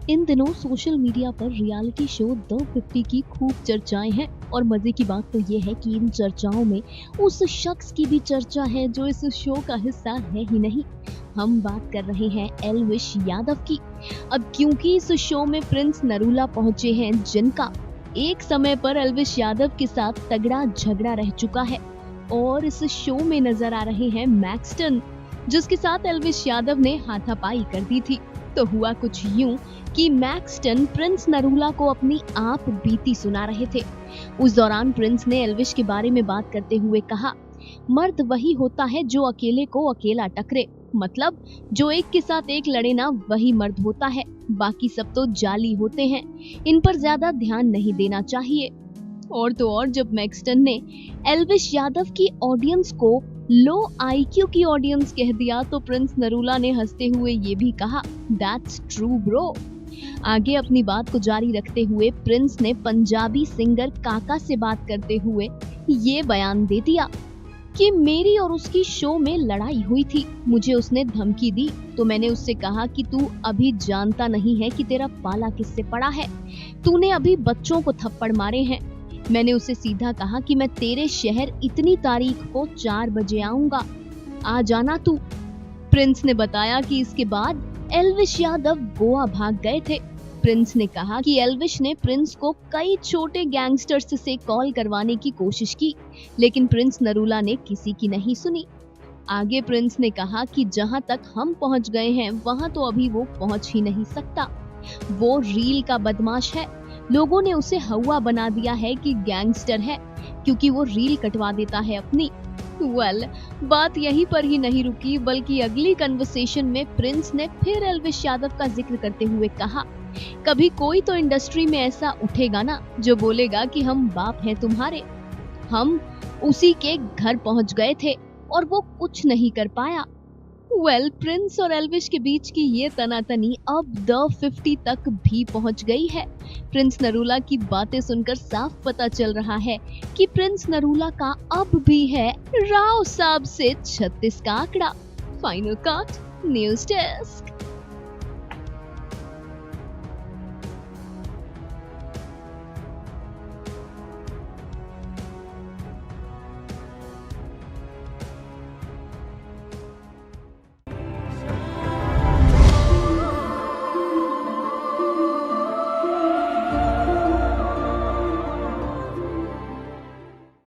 इन दिनों social media पर reality show the 50 की खूब चर्चाएं हैं और मजे की बात तो ये है कि इन चर्चाओं में उस शख्स की भी चर्चा है जो इस शो का हिस्सा है ही नहीं। हम बात कर रहे हैं एल्विश यादव की। अब क्योंकि इस शो में प्रिंस नरूला पहुंचे हैं जिनका एक समय पर एल्विश यादव के साथ तगड़ा झगड़ा रह चुका है और इस शो में नजर आ रहे हैं मैक्सटन जिसके साथ एल्विश यादव ने हाथापाई कर दी थी। तो हुआ कुछ यूं कि मैक्सटन प्रिंस नरूला को अपनी आप बीती सुना रहे थे। उस दौरान प्रिंस ने एल्विश के बारे में बात करते हुए कहा, मर्द वही होता है जो अकेले को अकेला टकरे, मतलब जो एक के साथ एक लड़े ना वही मर्द होता है, बाकी सब तो जाली होते हैं, इन पर ज्यादा ध्यान नहीं देना चाहिए। और तो और जब मैक्सटन ने एल्विश यादव की ऑडियंस को लो आईक्यू की ऑडियंस कह दिया तो प्रिंस नरूला ने हंसते हुए ये भी कहा, दैट्स ट्रू ब्रो। आगे अपनी बात को जारी रखते हुए प्रिंस ने पंजाबी सिंगर काका से बात करते हुए ये बयान दे दिया कि मेरी और उसकी शो में लड़ाई हुई थी, मुझे उसने धमकी दी तो मैंने उससे कहा कि तू अभी जानता नहीं है कि तेरा पाला किससे पड़ा है, तूने अभी बच्चों को थप्पड़ मारे हैं। मैंने उसे सीधा कहा कि मैं तेरे शहर इतनी तारीख को 4 बजे आऊंगा, आ जाना तू। प्रिंस ने बताया कि इसके बाद एल्विश यादव गोवा भाग गए थे। प्रिंस ने कहा कि एल्विश ने प्रिंस को कई छोटे गैंगस्टर्स से कॉल करवाने की कोशिश की, लेकिन प्रिंस नरूला ने किसी की नहीं सुनी। आगे प्रिंस ने कहा कि जहां तक हम पहुंच गए हैं वहां तो अभी वो पहुंच ही नहीं सकता, वो रील का बदमाश है, लोगों ने उसे हवा बना दिया है कि गैंगस्टर है क्योंकि वो रील कटवा देता है अपनी। बात यहीं पर ही नहीं रुकी बल्कि अगली कन्वर्सेशन में प्रिंस ने फिर एल्विश यादव का जिक्र करते हुए कहा, कभी कोई तो इंडस्ट्री में ऐसा उठेगा ना जो बोलेगा कि हम बाप हैं तुम्हारे। हम उसी के घर पहुंच गए थे और वो कुछ नहीं कर पाया। प्रिंस और एल्विश के बीच की ये तनातनी अब द 50 तक भी पहुंच गई है। प्रिंस नरूला की बातें सुनकर साफ पता चल रहा है कि प्रिंस नरूला का अब भी है राव साहब से 36 का आंकड़ा। Final cut news desk.